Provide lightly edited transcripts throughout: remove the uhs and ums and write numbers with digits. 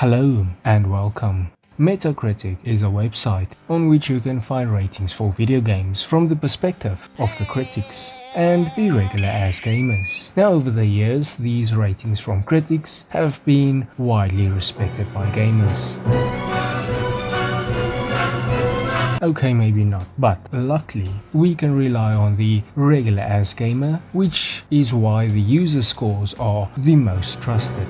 Hello and welcome. Metacritic is a website on which you can find ratings for video games from the perspective of the critics and the regular ass gamers. Now, over the years, these ratings from critics have been widely respected by gamers. Okay, maybe not, but luckily we can rely on the regular ass gamer, which is why the user scores are the most trusted.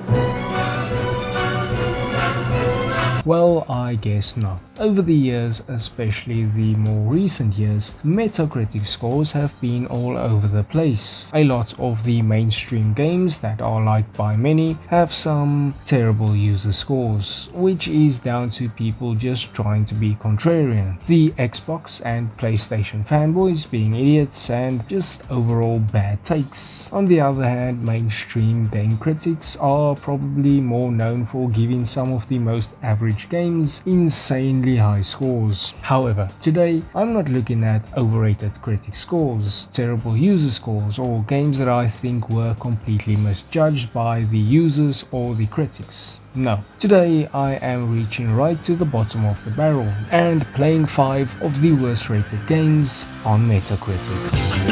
Well, I guess not. Over the years, especially the more recent years, Metacritic scores have been all over the place. A lot of the mainstream games that are liked by many have some terrible user scores, which is down to people just trying to be contrarian. The Xbox and PlayStation fanboys being idiots and just overall bad takes. On the other hand, mainstream game critics are probably more known for giving some of the most average games insanely high scores. However, today I'm not looking at overrated critic scores, terrible user scores, or games that I think were completely misjudged by the users or the critics. No, today I am reaching right to the bottom of the barrel and playing 5 of the worst rated games on Metacritic.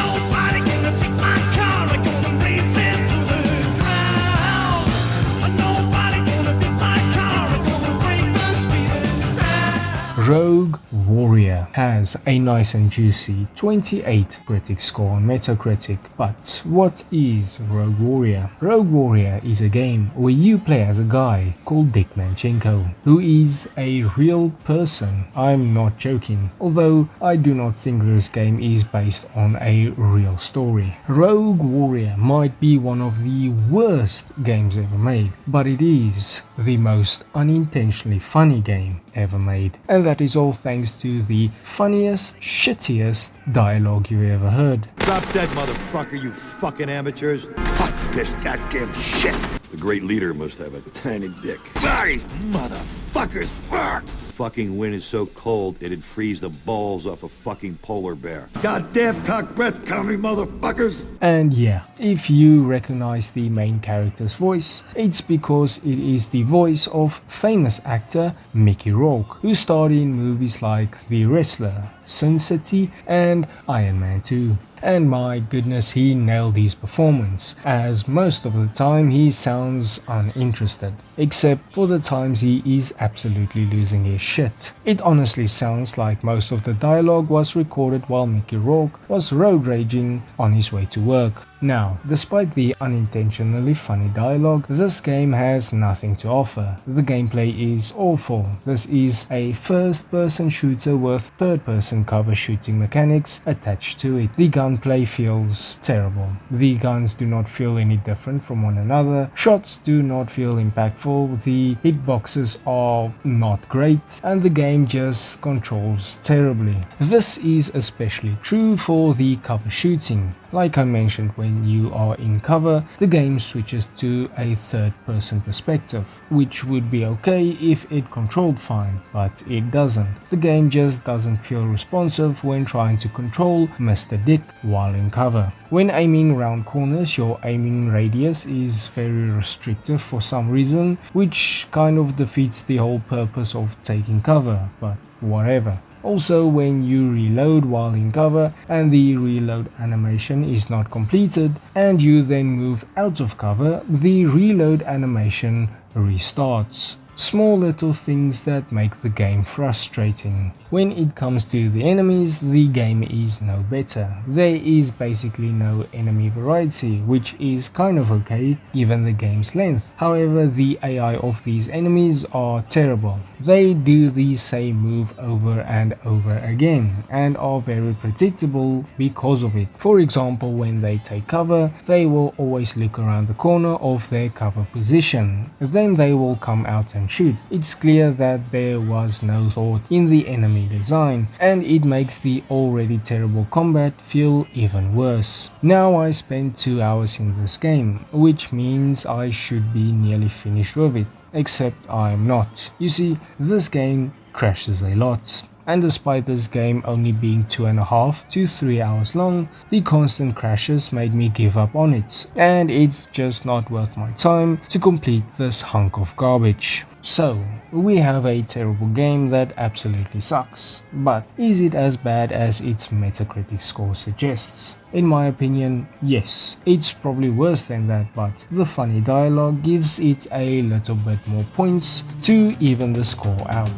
Rogue Warrior has a nice and juicy 28 critic score on Metacritic, but what is Rogue Warrior? Rogue Warrior is a game where you play as a guy called Dick Manchenko, who is a real person. I'm not joking, although I do not think this game is based on a real story. Rogue Warrior might be one of the worst games ever made, but it is the most unintentionally funny game ever made, and that is all thanks to the funniest, shittiest dialogue you ever heard. Drop dead, motherfucker, you fucking amateurs. Fuck this goddamn shit. The great leader must have a tiny dick. Sorry, motherfuckers, fuck. Fucking wind is so cold it'd freeze the balls off a fucking polar bear. Goddamn cock breath coming, motherfuckers. And yeah, if you recognize the main character's voice, it's because it is the voice of famous actor Mickey Rourke, who starred in movies like The Wrestler, Sin City, and Iron Man 2. And my goodness, he nailed his performance, as most of the time he sounds uninterested, except for the times he is absolutely losing his shit. It honestly sounds like most of the dialogue was recorded while Mickey Rourke was road raging on his way to work. Now, despite the unintentionally funny dialogue, this game has nothing to offer. The gameplay is awful. This is a first-person shooter with third-person cover shooting mechanics attached to it. The gunplay feels terrible. The guns do not feel any different from one another. Shots do not feel impactful. The hitboxes are not great, and the game just controls terribly. This is especially true for the cover shooting. Like I mentioned, when you are in cover, the game switches to a third-person perspective, which would be okay if it controlled fine, but it doesn't. The game just doesn't feel responsive when trying to control Mr. Dick while in cover. When aiming around corners, your aiming radius is very restrictive for some reason, which kind of defeats the whole purpose of taking cover, but whatever. Also, when you reload while in cover and the reload animation is not completed and you then move out of cover, the reload animation restarts. Small little things that make the game frustrating. When it comes to the enemies, the game is no better. There is basically no enemy variety, which is kind of okay given the game's length. However, the AI of these enemies are terrible. They do the same move over and over again and are very predictable because of it. For example, when they take cover, they will always look around the corner of their cover position. Then they will come out and shoot. It's clear that there was no thought in the enemy design, and it makes the already terrible combat feel even worse. Now I spent 2 hours in this game, which means I should be nearly finished with it, except I'm not. You see, this game crashes a lot. And despite this game only being 2.5 to 3 hours long, the constant crashes made me give up on it, and it's just not worth my time to complete this hunk of garbage. So, we have a terrible game that absolutely sucks. But is it as bad as its Metacritic score suggests? In my opinion, yes. It's probably worse than that, but the funny dialogue gives it a little bit more points to even the score out.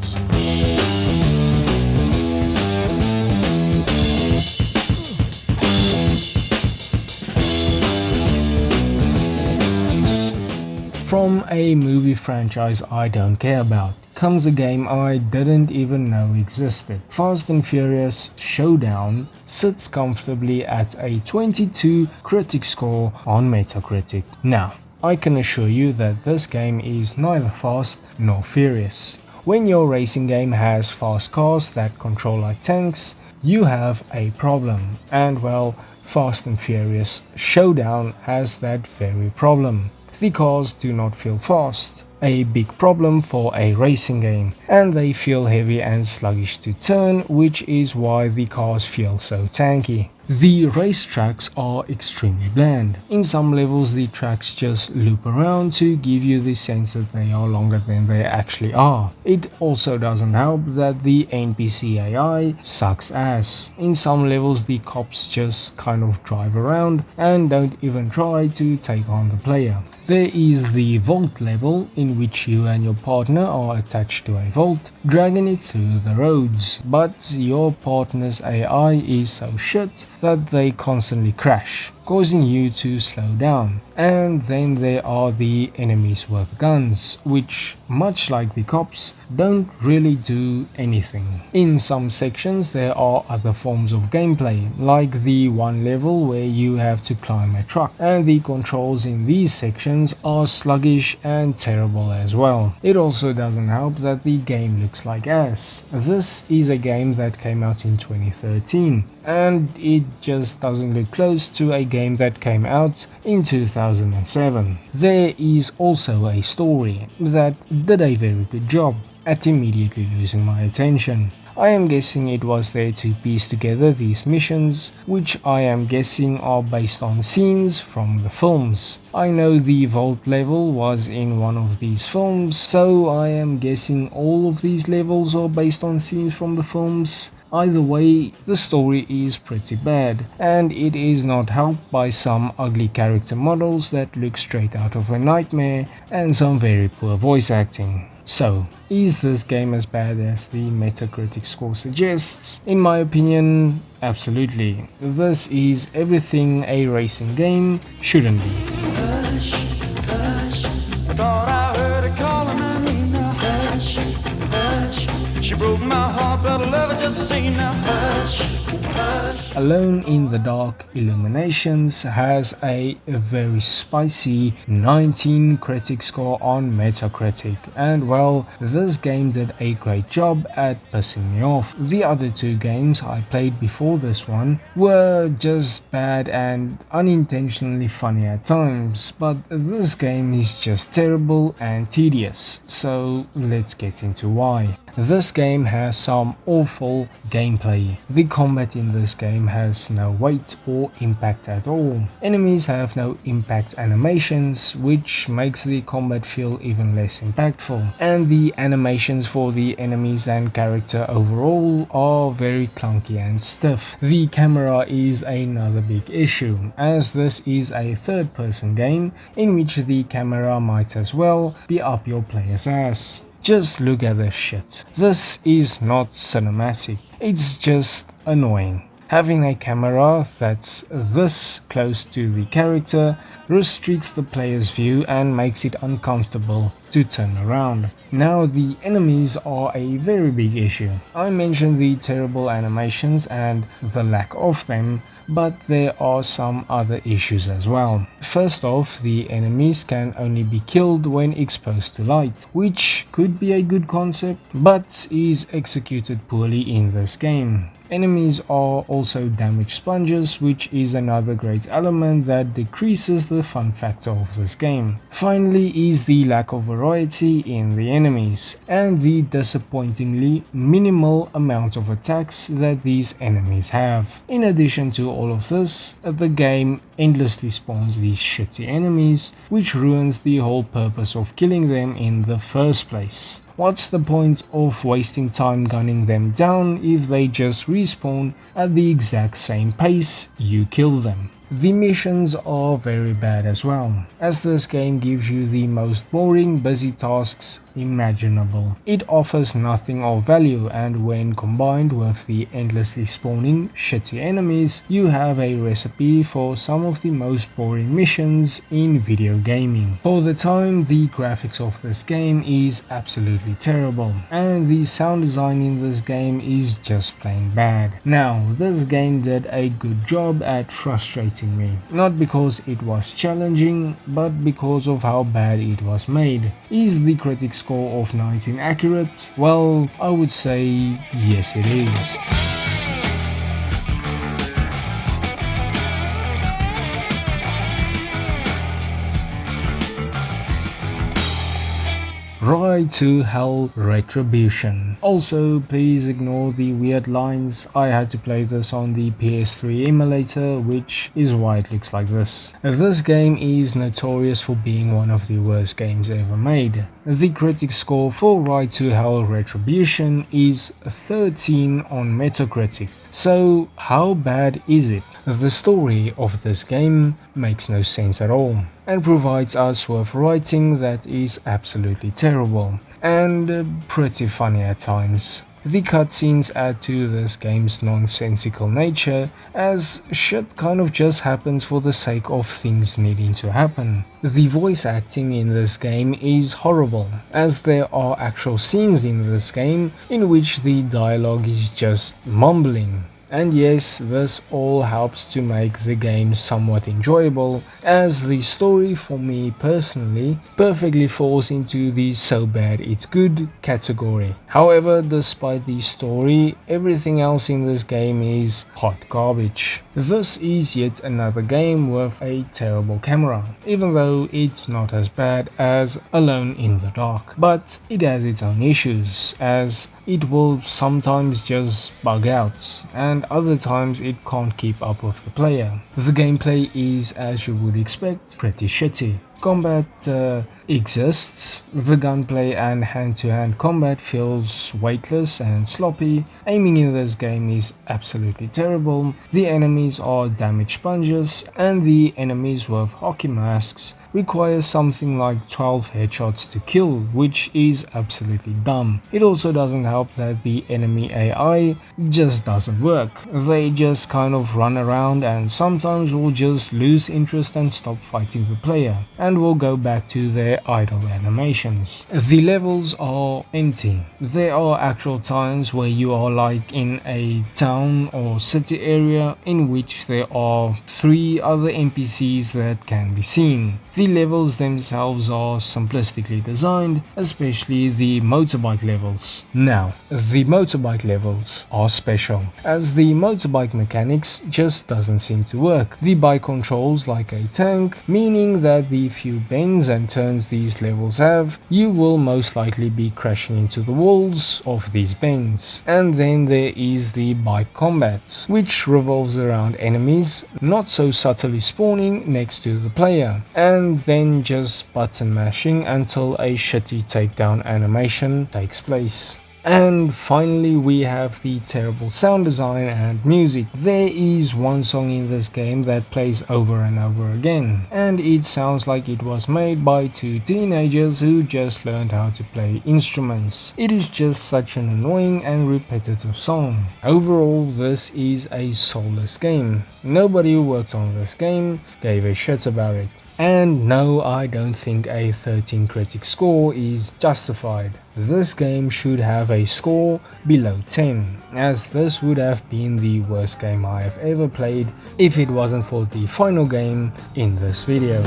From a movie franchise I don't care about comes a game I didn't even know existed. Fast and Furious Showdown sits comfortably at a 22 critic score on Metacritic. Now, I can assure you that this game is neither fast nor furious. When your racing game has fast cars that control like tanks, you have a problem. And well, Fast and Furious Showdown has that very problem. The cars do not feel fast, a big problem for a racing game, and they feel heavy and sluggish to turn, which is why the cars feel so tanky. The racetracks are extremely bland. In some levels the tracks just loop around to give you the sense that they are longer than they actually are. It also doesn't help that the NPC AI sucks ass. In some levels the cops just kind of drive around and don't even try to take on the player. There is the vault level in which you and your partner are attached to a vault, dragging it through the roads, but your partner's AI is so shit that they constantly crash, causing you to slow down. And then there are the enemies with guns, which, much like the cops, don't really do anything. In some sections there are other forms of gameplay, like the one level where you have to climb a truck, and the controls in these sections are sluggish and terrible as well. It also doesn't help that the game looks like ass. This is a game that came out in 2013, and it just doesn't look close to a game that came out in 2007. There is also a story that did a very good job at immediately losing my attention. I am guessing it was there to piece together these missions, which I am guessing are based on scenes from the films. I know the vault level was in one of these films, so I am guessing all of these levels are based on scenes from the films. Either way, the story is pretty bad, and it is not helped by some ugly character models that look straight out of a nightmare and some very poor voice acting. So, is this game as bad as the Metacritic score suggests? In my opinion, absolutely. This is everything a racing game shouldn't be. Hush, hush, I thought I heard her calling my name now. Hush, hush, she broke my heart, but I love her just the same now. Hush, hush. Alone in the Dark Illuminations has a very spicy 19 critic score on Metacritic, and well, this game did a great job at pissing me off. The other two games I played before this one were just bad and unintentionally funny at times, but this game is just terrible and tedious, so let's get into why. This game has some awful gameplay. The combat in this game has no weight or impact at all. Enemies have no impact animations, which makes the combat feel even less impactful. And the animations for the enemies and character overall are very clunky and stiff. The camera is another big issue, as this is a third-person game in which the camera might as well be up your player's ass. Just look at this shit. This is not cinematic, it's just annoying. Having a camera that's this close to the character restricts the player's view and makes it uncomfortable to turn around. Now, the enemies are a very big issue. I mentioned the terrible animations and the lack of them, but there are some other issues as well. First off, the enemies can only be killed when exposed to light, which could be a good concept, but is executed poorly in this game. Enemies are also damage sponges, which is another great element that decreases the fun factor of this game. Finally is the lack of variety in the enemies, and the disappointingly minimal amount of attacks that these enemies have. In addition to all of this, the game endlessly spawns these shitty enemies, which ruins the whole purpose of killing them in the first place. What's the point of wasting time gunning them down if they just respawn at the exact same pace you kill them? The missions are very bad as well, as this game gives you the most boring busy tasks imaginable. It offers nothing of value, and when combined with the endlessly spawning shitty enemies, you have a recipe for some of the most boring missions in video gaming. For the time, the graphics of this game is absolutely terrible, and the sound design in this game is just plain bad. Now, this game did a good job at frustrating me, not because it was challenging, but because of how bad it was made. Is the critic score of 19 accurate? Well, I would say yes, it is. Ride to Hell Retribution. Also, please ignore the weird lines. I had to play this on the PS3 emulator, which is why it looks like this. This game is notorious for being one of the worst games ever made. The critic score for Ride to Hell Retribution is 13 on Metacritic. So how bad is it? The story of this game makes no sense at all, and provides us with writing that is absolutely terrible, and pretty funny at times. The cutscenes add to this game's nonsensical nature, as shit kind of just happens for the sake of things needing to happen. The voice acting in this game is horrible, as there are actual scenes in this game in which the dialogue is just mumbling. And yes, this all helps to make the game somewhat enjoyable, as the story for me personally perfectly falls into the so bad it's good category. However, despite the story, everything else in this game is hot garbage. This is yet another game with a terrible camera, even though it's not as bad as Alone in the Dark. But it has its own issues, as it will sometimes just bug out, and other times it can't keep up with the player. The gameplay is, as you would expect, pretty shitty. Combat exists, the gunplay and hand-to-hand combat feels weightless and sloppy, aiming in this game is absolutely terrible, the enemies are damage sponges, and the enemies with hockey masks require something like 12 headshots to kill, which is absolutely dumb. It also doesn't help that the enemy AI just doesn't work. They just kind of run around and sometimes will just lose interest and stop fighting the player, and will go back to their idle animations. The levels are empty. There are actual times where you are like in a town or city area in which there are 3 other NPCs that can be seen. The levels themselves are simplistically designed, especially the motorbike levels. Now, the motorbike levels are special, as the motorbike mechanics just doesn't seem to work. The bike controls like a tank, meaning that the few bends and turns these levels have, you will most likely be crashing into the walls of these bends. And then there is the bike combat, which revolves around enemies not so subtly spawning next to the player, and then just button mashing until a shitty takedown animation takes place. And finally, we have the terrible sound design and music. There is one song in this game that plays over and over again, and it sounds like it was made by 2 teenagers who just learned how to play instruments. It is just such an annoying and repetitive song. Overall, this is a soulless game. Nobody who worked on this game gave a shit about it. And no, I don't think a 13 critic score is justified. This game should have a score below 10, as this would have been the worst game I have ever played if it wasn't for the final game in this video.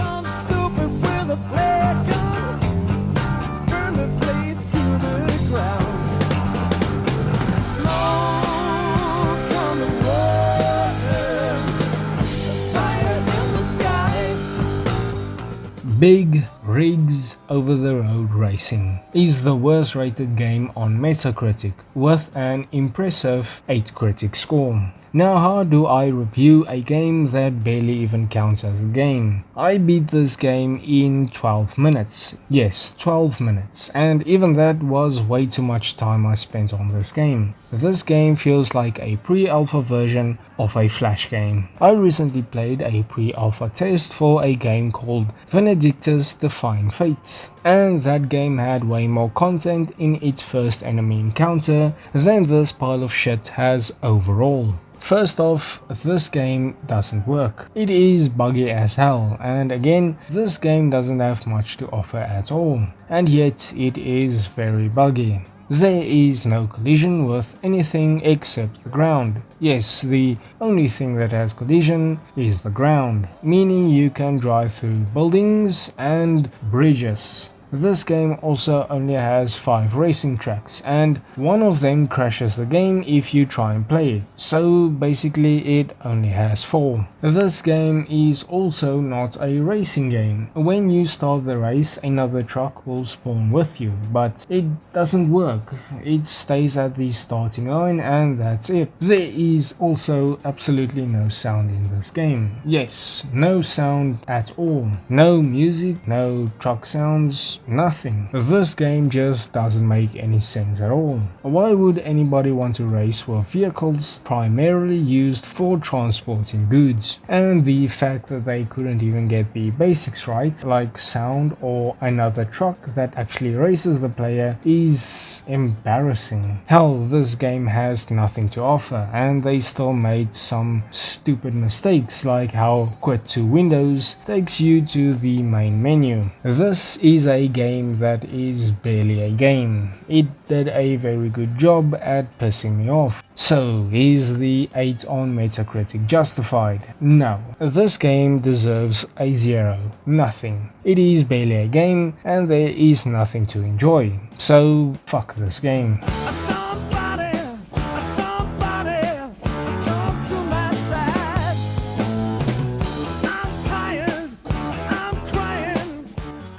Big Rigs Over-the-Road Racing is the worst rated game on Metacritic with an impressive 8 critic score. Now, how do I review a game that barely even counts as a game? I beat this game in 12 minutes. Yes, 12 minutes. And even that was way too much time I spent on this game. This game feels like a pre-alpha version of a Flash game. I recently played a pre-alpha test for a game called Benedictus Defying Fate, and that game had way more content in its first enemy encounter than this pile of shit has overall. First off, this game doesn't work. It is buggy as hell, and again, this game doesn't have much to offer at all, and yet it is very buggy. There is no collision with anything except the ground. Yes, the only thing that has collision is the ground, meaning you can drive through buildings and bridges. This game also only has 5 racing tracks, and one of them crashes the game if you try and play it, so basically it only has 4. This game is also not a racing game. When you start the race, another truck will spawn with you, but it doesn't work. It stays at the starting line and that's it. There is also absolutely no sound in this game. Yes, no sound at all. No music, no truck sounds, nothing. This game just doesn't make any sense at all. Why would anybody want to race with vehicles primarily used for transporting goods? And the fact that they couldn't even get the basics right, like sound or another truck that actually races the player, is embarrassing. Hell, this game has nothing to offer, and they still made some stupid mistakes, like how quit to Windows takes you to the main menu. This is a game that is barely a game. It did a very good job at pissing me off. So, is the 8 on Metacritic justified? No. This game deserves a 0. Nothing. It is barely a game, and there is nothing to enjoy. So, fuck this game.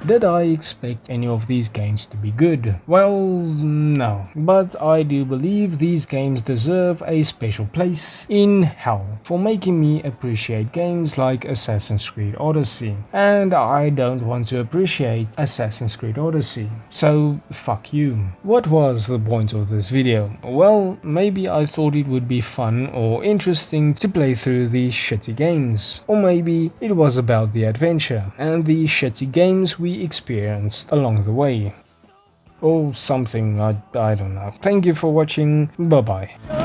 Did I expect any of these games to be good? Well, no. But I do believe these games deserve a special place in hell for making me appreciate games like Assassin's Creed Odyssey. And I don't want to appreciate Assassin's Creed Odyssey. So, fuck you. What was the point of this video? Well, maybe I thought it would be fun or interesting to play through these shitty games. Or maybe it was about the adventure and the shitty games we experienced along the way. Or something, I don't know. Thank you for watching, bye bye.